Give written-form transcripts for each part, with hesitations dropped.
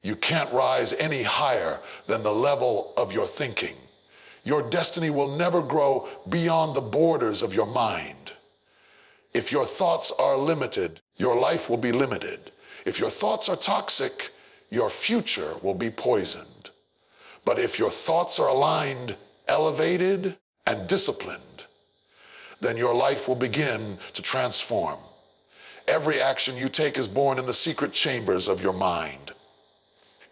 You can't rise any higher than the level of your thinking. Your destiny will never grow beyond the borders of your mind. If your thoughts are limited, your life will be limited. If your thoughts are toxic, your future will be poisoned. But if your thoughts are aligned, elevated, and disciplined, then your life will begin to transform. Every action you take is born in the secret chambers of your mind.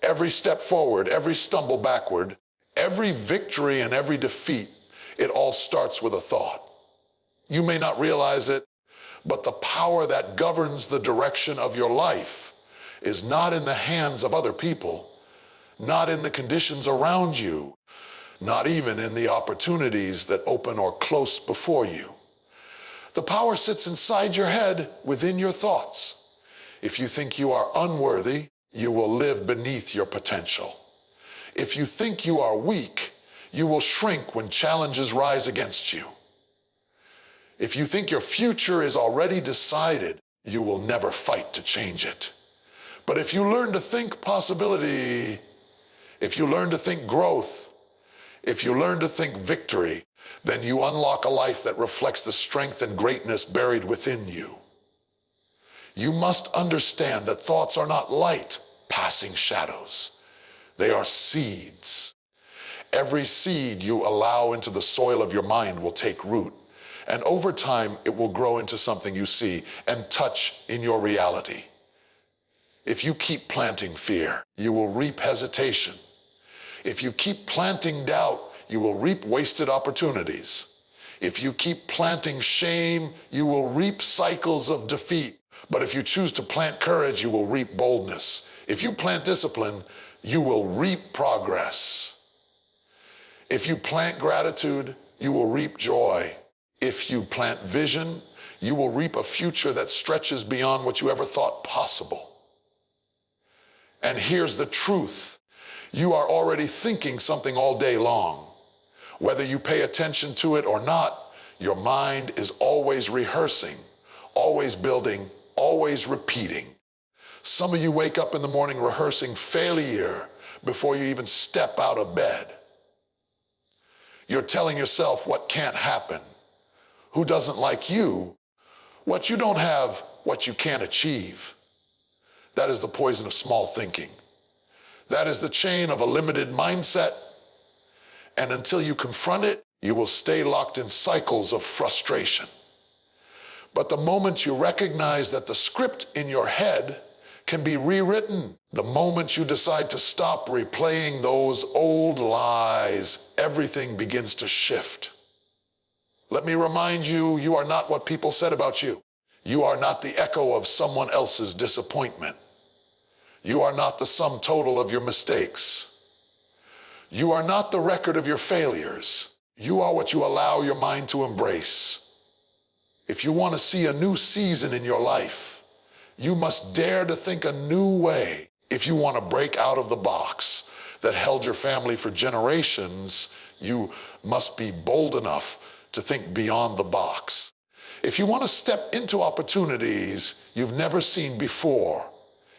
Every step forward, every stumble backward, every victory and every defeat, it all starts with a thought. You may not realize it, but the power that governs the direction of your life is not in the hands of other people, not in the conditions around you, not even in the opportunities that open or close before you. The power sits inside your head, within your thoughts. If you think you are unworthy, you will live beneath your potential. If you think you are weak, you will shrink when challenges rise against you. If you think your future is already decided, you will never fight to change it. But if you learn to think possibility, if you learn to think growth, if you learn to think victory, then you unlock a life that reflects the strength and greatness buried within you. You must understand that thoughts are not light, passing shadows. They are seeds. Every seed you allow into the soil of your mind will take root, and over time it will grow into something you see and touch in your reality. If you keep planting fear, you will reap hesitation. If you keep planting doubt, you will reap wasted opportunities. If you keep planting shame, you will reap cycles of defeat. But if you choose to plant courage, you will reap boldness. If you plant discipline, you will reap progress. If you plant gratitude, you will reap joy. If you plant vision, you will reap a future that stretches beyond what you ever thought possible. And here's the truth. You are already thinking something all day long. Whether you pay attention to it or not, your mind is always rehearsing, always building, always repeating. Some of you wake up in the morning rehearsing failure before you even step out of bed. You're telling yourself what can't happen, who doesn't like you, what you don't have, what you can't achieve. That is the poison of small thinking. That is the chain of a limited mindset. And until you confront it, you will stay locked in cycles of frustration. But the moment you recognize that the script in your head can be rewritten, the moment you decide to stop replaying those old lies, everything begins to shift. Let me remind you, you are not what people said about you. You are not the echo of someone else's disappointment. You are not the sum total of your mistakes. You are not the record of your failures. You are what you allow your mind to embrace. If you want to see a new season in your life, you must dare to think a new way. If you want to break out of the box that held your family for generations, you must be bold enough to think beyond the box. If you want to step into opportunities you've never seen before,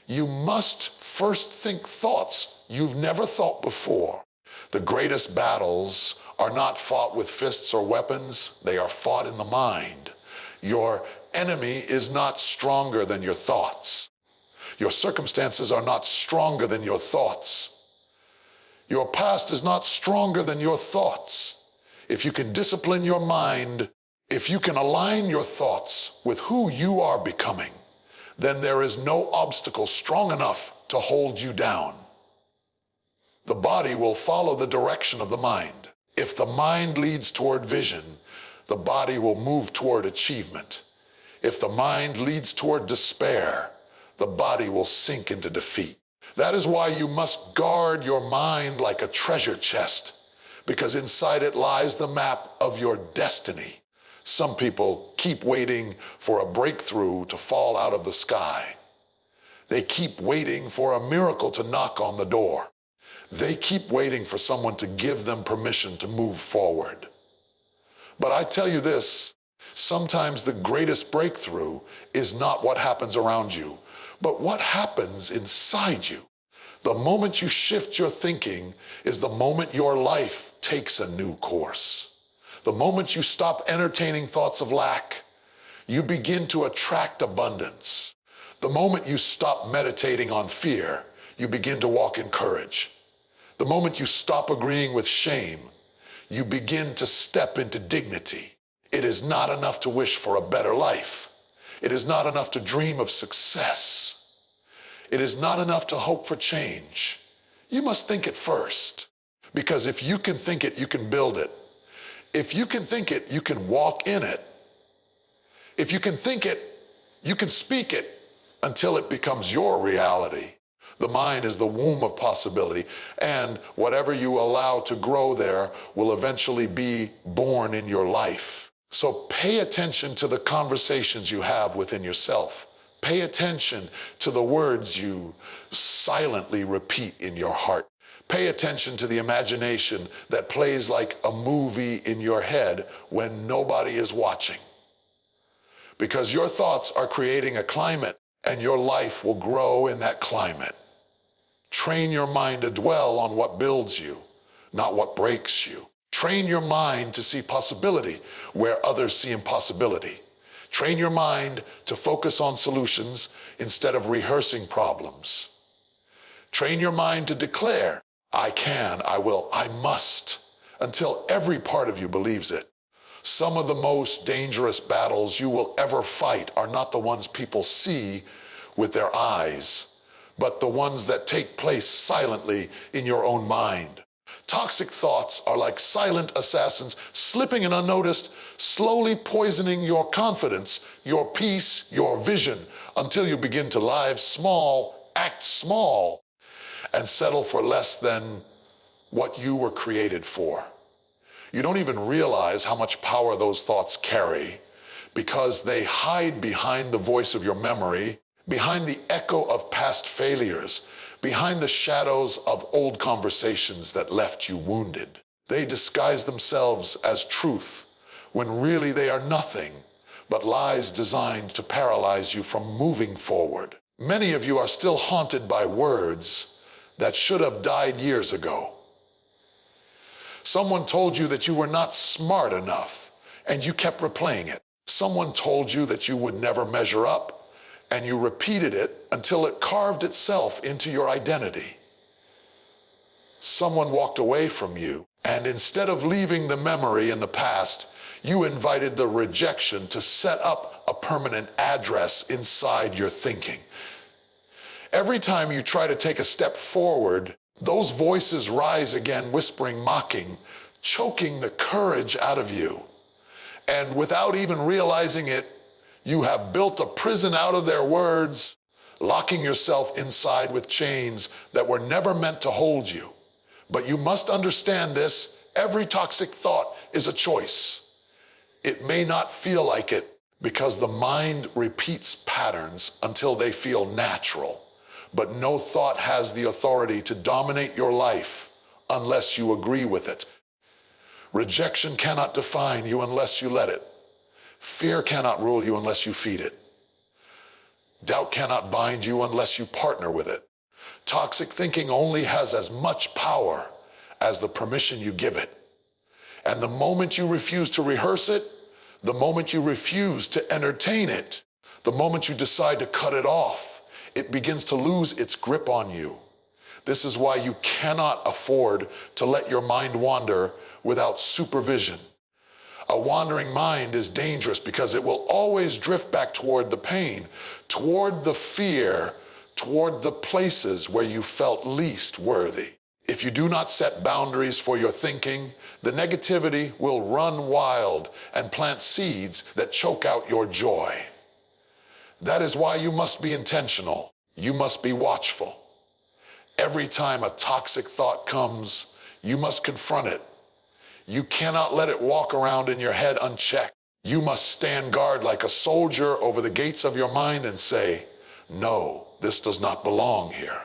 you must first think thoughts you've never thought before. The greatest battles are not fought with fists or weapons. They are fought in the mind. Your enemy is not stronger than your thoughts. Your circumstances are not stronger than your thoughts. Your past is not stronger than your thoughts. If you can discipline your mind, if you can align your thoughts with who you are becoming, then there is no obstacle strong enough to hold you down. The body will follow the direction of the mind. If the mind leads toward vision, the body will move toward achievement. If the mind leads toward despair, the body will sink into defeat. That is why you must guard your mind like a treasure chest, because inside it lies the map of your destiny. Some people keep waiting for a breakthrough to fall out of the sky. They keep waiting for a miracle to knock on the door. They keep waiting for someone to give them permission to move forward. But I tell you this, sometimes the greatest breakthrough is not what happens around you, but what happens inside you. The moment you shift your thinking is the moment your life takes a new course. The moment you stop entertaining thoughts of lack, you begin to attract abundance. The moment you stop meditating on fear, you begin to walk in courage. The moment you stop agreeing with shame, you begin to step into dignity. It is not enough to wish for a better life. It is not enough to dream of success. It is not enough to hope for change. You must think it first. Because if you can think it, you can build it. If you can think it, you can walk in it. If you can think it, you can speak it until it becomes your reality. The mind is the womb of possibility, and whatever you allow to grow there will eventually be born in your life. So pay attention to the conversations you have within yourself. Pay attention to the words you silently repeat in your heart. Pay attention to the imagination that plays like a movie in your head when nobody is watching. Because your thoughts are creating a climate, and your life will grow in that climate. Train your mind to dwell on what builds you, not what breaks you. Train your mind to see possibility where others see impossibility. Train your mind to focus on solutions instead of rehearsing problems. Train your mind to declare, I can, I will, I must, until every part of you believes it. Some of the most dangerous battles you will ever fight are not the ones people see with their eyes, but the ones that take place silently in your own mind. Toxic thoughts are like silent assassins slipping in unnoticed, slowly poisoning your confidence, your peace, your vision, until you begin to live small, act small, and settle for less than what you were created for. You don't even realize how much power those thoughts carry because they hide behind the voice of your memory, behind the echo of past failures, behind the shadows of old conversations that left you wounded. They disguise themselves as truth when really they are nothing but lies designed to paralyze you from moving forward. Many of you are still haunted by words that should have died years ago. Someone told you that you were not smart enough, and you kept replaying it. Someone told you that you would never measure up, and you repeated it until it carved itself into your identity. Someone walked away from you, and instead of leaving the memory in the past, you invited the rejection to set up a permanent address inside your thinking. Every time you try to take a step forward, those voices rise again, whispering, mocking, choking the courage out of you. And without even realizing it, you have built a prison out of their words, locking yourself inside with chains that were never meant to hold you. But you must understand this: every toxic thought is a choice. It may not feel like it because the mind repeats patterns until they feel natural. But no thought has the authority to dominate your life unless you agree with it. Rejection cannot define you unless you let it. Fear cannot rule you unless you feed it. Doubt cannot bind you unless you partner with it. Toxic thinking only has as much power as the permission you give it. And the moment you refuse to rehearse it, the moment you refuse to entertain it, the moment you decide to cut it off, it begins to lose its grip on you. This is why you cannot afford to let your mind wander without supervision. A wandering mind is dangerous because it will always drift back toward the pain, toward the fear, toward the places where you felt least worthy. If you do not set boundaries for your thinking, the negativity will run wild and plant seeds that choke out your joy. That is why you must be intentional. You must be watchful. Every time a toxic thought comes, you must confront it. You cannot let it walk around in your head unchecked. You must stand guard like a soldier over the gates of your mind and say, no, this does not belong here.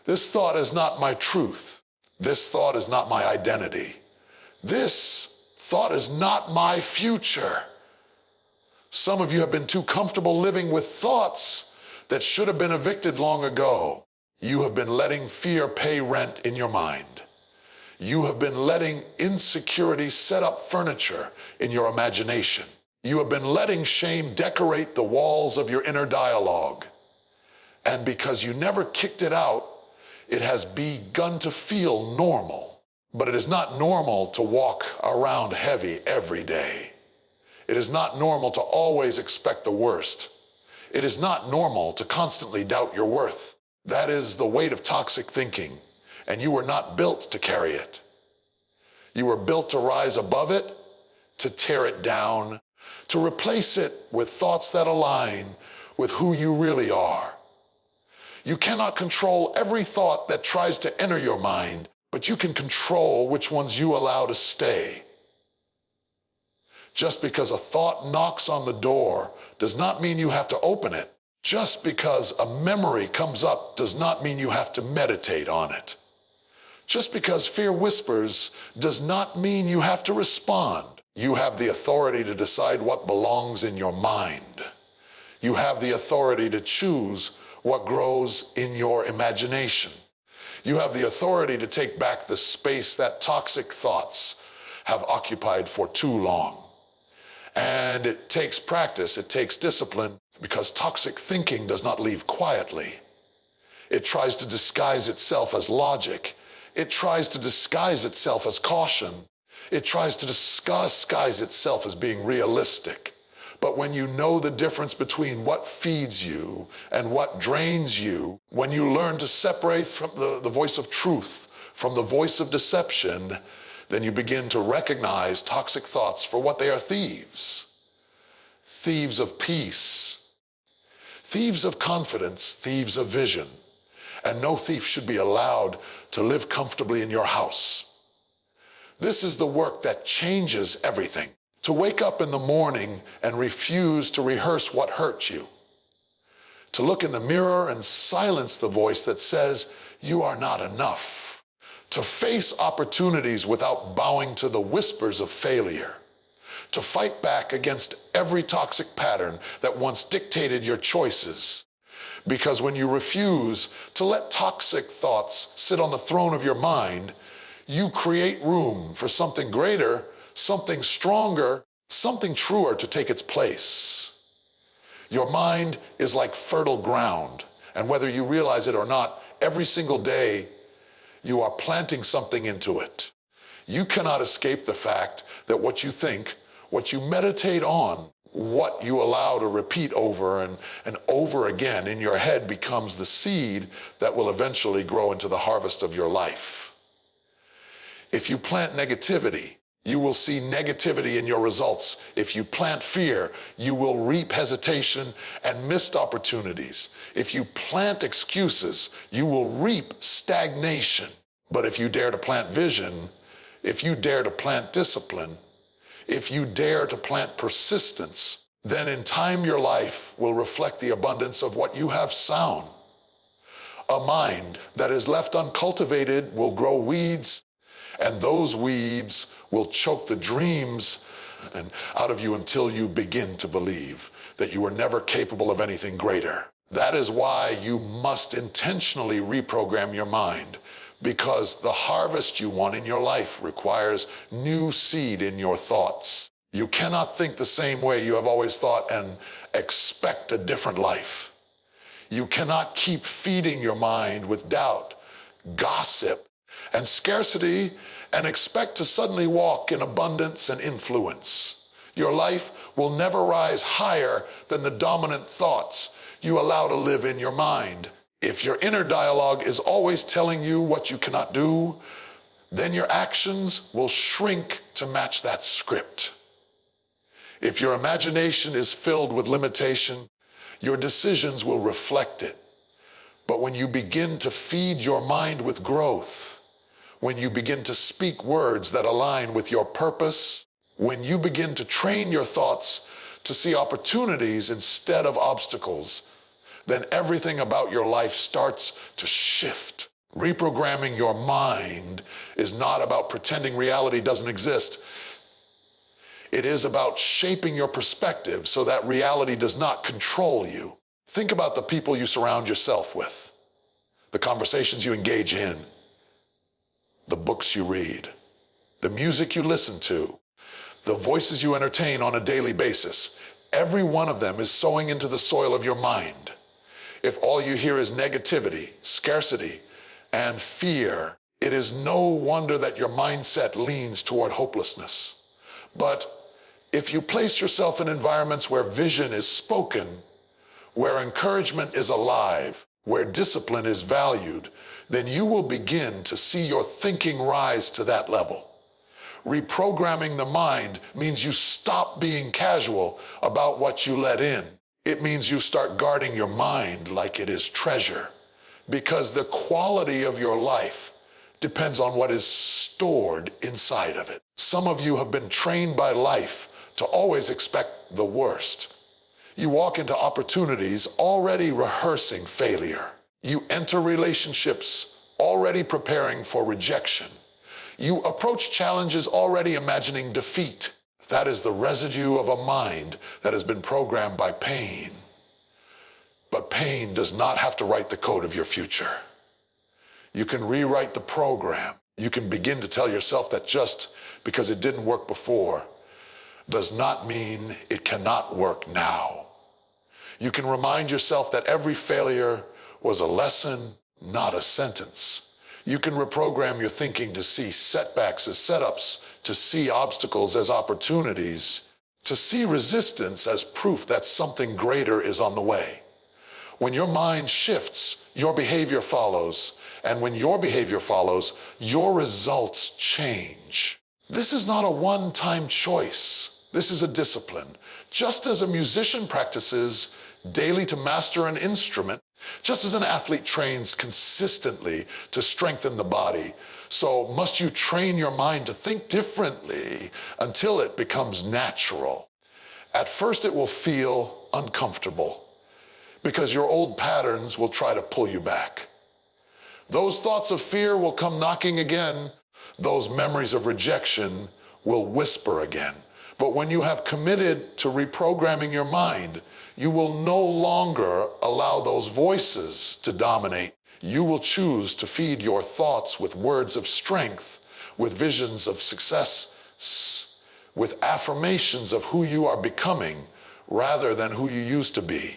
This thought is not my truth. This thought is not my identity. This thought is not my future. Some of you have been too comfortable living with thoughts that should have been evicted long ago. You have been letting fear pay rent in your mind. You have been letting insecurity set up furniture in your imagination. You have been letting shame decorate the walls of your inner dialogue. And because you never kicked it out, it has begun to feel normal. But it is not normal to walk around heavy every day. It is not normal to always expect the worst. It is not normal to constantly doubt your worth. That is the weight of toxic thinking, and you were not built to carry it. You were built to rise above it, to tear it down, to replace it with thoughts that align with who you really are. You cannot control every thought that tries to enter your mind, but you can control which ones you allow to stay. Just because a thought knocks on the door does not mean you have to open it. Just because a memory comes up does not mean you have to meditate on it. Just because fear whispers does not mean you have to respond. You have the authority to decide what belongs in your mind. You have the authority to choose what grows in your imagination. You have the authority to take back the space that toxic thoughts have occupied for too long. And it takes practice, it takes discipline, because toxic thinking does not leave quietly. It tries to disguise itself as logic. It tries to disguise itself as caution. It tries to disguise itself as being realistic. But when you know the difference between what feeds you and what drains you, when you learn to separate from the voice of truth from the voice of deception, then you begin to recognize toxic thoughts for what they are: thieves. Thieves of peace. Thieves of confidence, thieves of vision. And no thief should be allowed to live comfortably in your house. This is the work that changes everything. To wake up in the morning and refuse to rehearse what hurt you. To look in the mirror and silence the voice that says you are not enough. To face opportunities without bowing to the whispers of failure. To fight back against every toxic pattern that once dictated your choices. Because when you refuse to let toxic thoughts sit on the throne of your mind, you create room for something greater, something stronger, something truer to take its place. Your mind is like fertile ground, and whether you realize it or not, every single day you are planting something into it. You cannot escape the fact that what you think, what you meditate on, what you allow to repeat over and over again in your head becomes the seed that will eventually grow into the harvest of your life. If you plant negativity, you will see negativity in your results. If you plant fear, you will reap hesitation and missed opportunities. If you plant excuses, you will reap stagnation. But if you dare to plant vision, if you dare to plant discipline, if you dare to plant persistence, then in time your life will reflect the abundance of what you have sown. A mind that is left uncultivated will grow weeds, and those weeds will choke the dreams out of you until you begin to believe that you were never capable of anything greater. That is why you must intentionally reprogram your mind, because the harvest you want in your life requires new seed in your thoughts. You cannot think the same way you have always thought and expect a different life. You cannot keep feeding your mind with doubt, gossip, and scarcity and expect to suddenly walk in abundance and influence. Your life will never rise higher than the dominant thoughts you allow to live in your mind. If your inner dialogue is always telling you what you cannot do, then your actions will shrink to match that script. If your imagination is filled with limitation, your decisions will reflect it. But when you begin to feed your mind with growth, when you begin to speak words that align with your purpose, when you begin to train your thoughts to see opportunities instead of obstacles, then everything about your life starts to shift. Reprogramming your mind is not about pretending reality doesn't exist. It is about shaping your perspective so that reality does not control you. Think about the people you surround yourself with. the conversations you engage in, the books you read, the music you listen to, the voices you entertain on a daily basis, every one of them is sowing into the soil of your mind. If all you hear is negativity, scarcity, and fear, it is no wonder that your mindset leans toward hopelessness. But if you place yourself in environments where vision is spoken, where encouragement is alive, where discipline is valued, then you will begin to see your thinking rise to that level. Reprogramming the mind means you stop being casual about what you let in. It means you start guarding your mind like it is treasure, because the quality of your life depends on what is stored inside of it. Some of you have been trained by life to always expect the worst. You walk into opportunities already rehearsing failure. You enter relationships already preparing for rejection. You approach challenges already imagining defeat. That is the residue of a mind that has been programmed by pain. But pain does not have to write the code of your future. You can rewrite the program. You can begin to tell yourself that just because it didn't work before does not mean it cannot work now. You can remind yourself that every failure was a lesson, not a sentence. You can reprogram your thinking to see setbacks as setups, to see obstacles as opportunities, to see resistance as proof that something greater is on the way. When your mind shifts, your behavior follows. And when your behavior follows, your results change. This is not a one-time choice. This is a discipline. Just as a musician practices daily to master an instrument, just as an athlete trains consistently to strengthen the body, so must you train your mind to think differently until it becomes natural. At first it will feel uncomfortable because your old patterns will try to pull you back. Those thoughts of fear will come knocking again. Those memories of rejection will whisper again. But when you have committed to reprogramming your mind, you will no longer allow those voices to dominate. You will choose to feed your thoughts with words of strength, with visions of success, with affirmations of who you are becoming rather than who you used to be.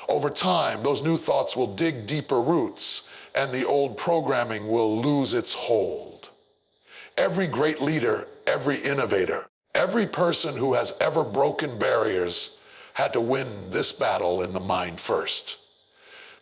Over time, those new thoughts will dig deeper roots and the old programming will lose its hold. Every great leader, every innovator, every person who has ever broken barriers had to win this battle in the mind first.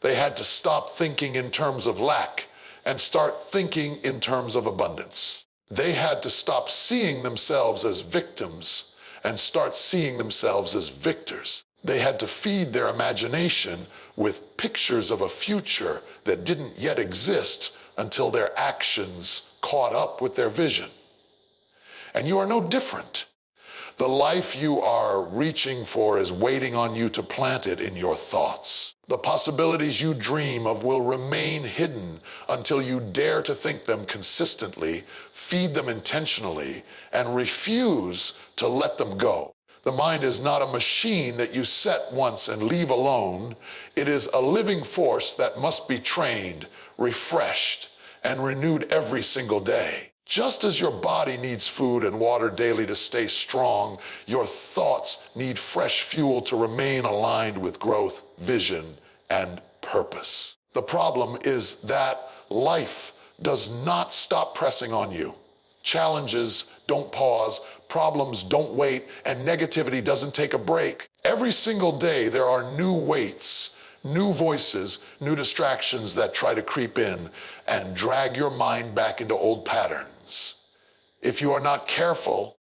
They had to stop thinking in terms of lack and start thinking in terms of abundance. They had to stop seeing themselves as victims and start seeing themselves as victors. They had to feed their imagination with pictures of a future that didn't yet exist until their actions caught up with their vision. And you are no different. The life you are reaching for is waiting on you to plant it in your thoughts. The possibilities you dream of will remain hidden until you dare to think them consistently, feed them intentionally, and refuse to let them go. The mind is not a machine that you set once and leave alone. It is a living force that must be trained, refreshed, and renewed every single day. Just as your body needs food and water daily to stay strong, your thoughts need fresh fuel to remain aligned with growth, vision, and purpose. The problem is that life does not stop pressing on you. Challenges don't pause, problems don't wait, and negativity doesn't take a break. Every single day there are new weights, new voices, new distractions that try to creep in and drag your mind back into old patterns. If you are not careful,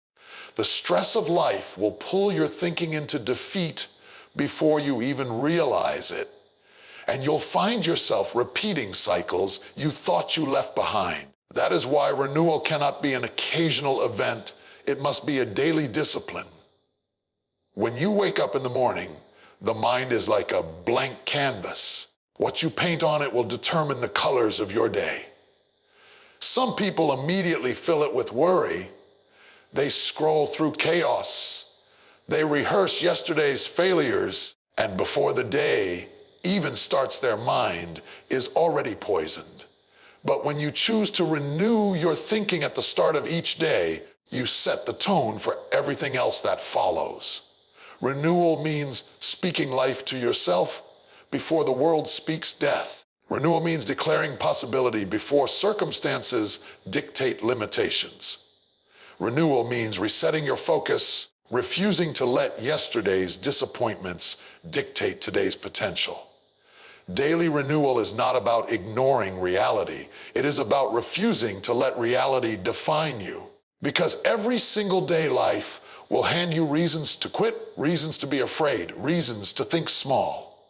the stress of life will pull your thinking into defeat before you even realize it. And you'll find yourself repeating cycles you thought you left behind. That is why renewal cannot be an occasional event. It must be a daily discipline. When you wake up in the morning, the mind is like a blank canvas. What you paint on it will determine the colors of your day. Some people immediately fill it with worry. They scroll through chaos. They rehearse yesterday's failures, and before the day even starts their mind is already poisoned. But when you choose to renew your thinking at the start of each day, you set the tone for everything else that follows. Renewal means speaking life to yourself before the world speaks death. Renewal means declaring possibility before circumstances dictate limitations. Renewal means resetting your focus, refusing to let yesterday's disappointments dictate today's potential. Daily renewal is not about ignoring reality. It is about refusing to let reality define you. Because every single day life will hand you reasons to quit, reasons to be afraid, reasons to think small.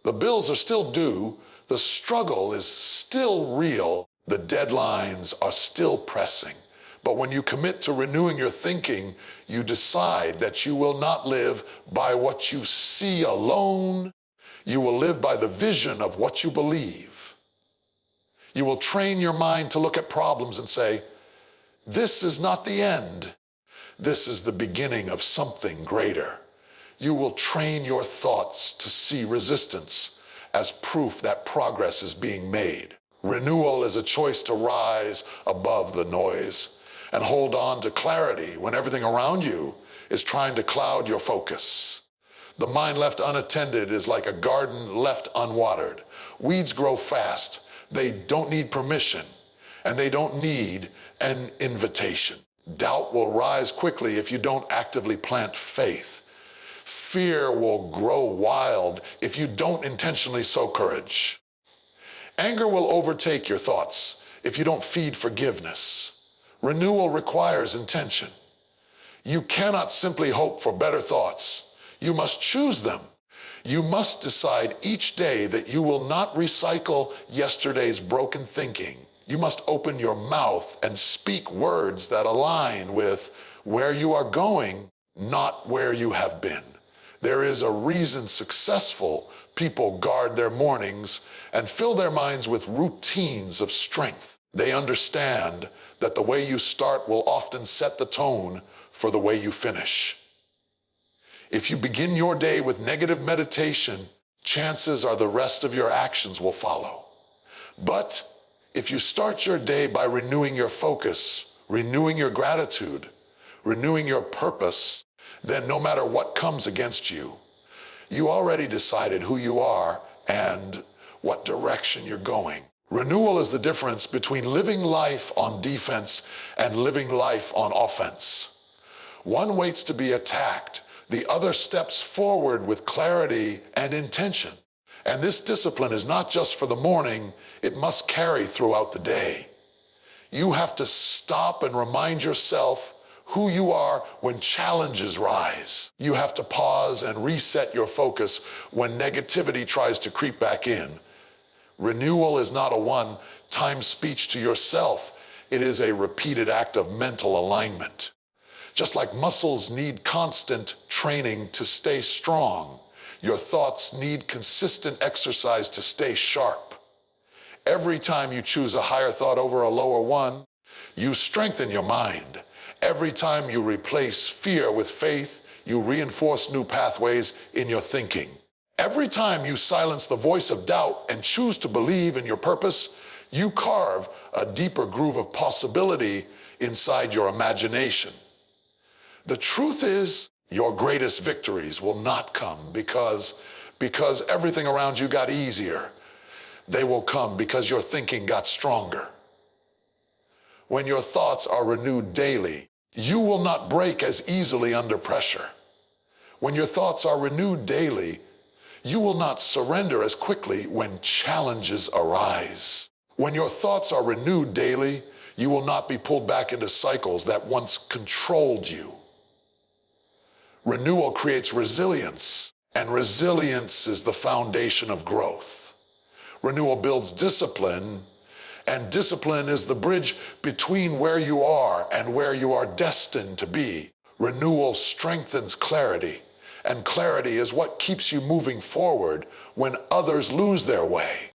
The bills are still due, the struggle is still real, the deadlines are still pressing. But when you commit to renewing your thinking, you decide that you will not live by what you see alone. You will live by the vision of what you believe. You will train your mind to look at problems and say, this is not the end. This is the beginning of something greater. You will train your thoughts to see resistance as proof that progress is being made. Renewal is a choice to rise above the noise and hold on to clarity when everything around you is trying to cloud your focus. The mind left unattended is like a garden left unwatered. Weeds grow fast. They don't need permission, and they don't need an invitation. Doubt will rise quickly if you don't actively plant faith. Fear will grow wild if you don't intentionally sow courage. Anger will overtake your thoughts if you don't feed forgiveness. Renewal requires intention. You cannot simply hope for better thoughts. You must choose them. You must decide each day that you will not recycle yesterday's broken thinking. You must open your mouth and speak words that align with where you are going, not where you have been. There is a reason successful people guard their mornings and fill their minds with routines of strength. They understand that the way you start will often set the tone for the way you finish. If you begin your day with negative meditation, chances are the rest of your actions will follow. But if you start your day by renewing your focus, renewing your gratitude, renewing your purpose, then no matter what comes against you, you already decided who you are and what direction you're going. Renewal is the difference between living life on defense and living life on offense. One waits to be attacked. The other steps forward with clarity and intention. And this discipline is not just for the morning, it must carry throughout the day. You have to stop and remind yourself who you are when challenges rise. You have to pause and reset your focus when negativity tries to creep back in. Renewal is not a one-time speech to yourself. It is a repeated act of mental alignment. Just like muscles need constant training to stay strong, your thoughts need consistent exercise to stay sharp. Every time you choose a higher thought over a lower one, you strengthen your mind. Every time you replace fear with faith, you reinforce new pathways in your thinking. Every time you silence the voice of doubt and choose to believe in your purpose, you carve a deeper groove of possibility inside your imagination. The truth is, your greatest victories will not come because everything around you got easier. They will come because your thinking got stronger. When your thoughts are renewed daily, you will not break as easily under pressure. When your thoughts are renewed daily, you will not surrender as quickly when challenges arise. When your thoughts are renewed daily, you will not be pulled back into cycles that once controlled you. Renewal creates resilience, and resilience is the foundation of growth. Renewal builds discipline, and discipline is the bridge between where you are and where you are destined to be. Renewal strengthens clarity, and clarity is what keeps you moving forward when others lose their way.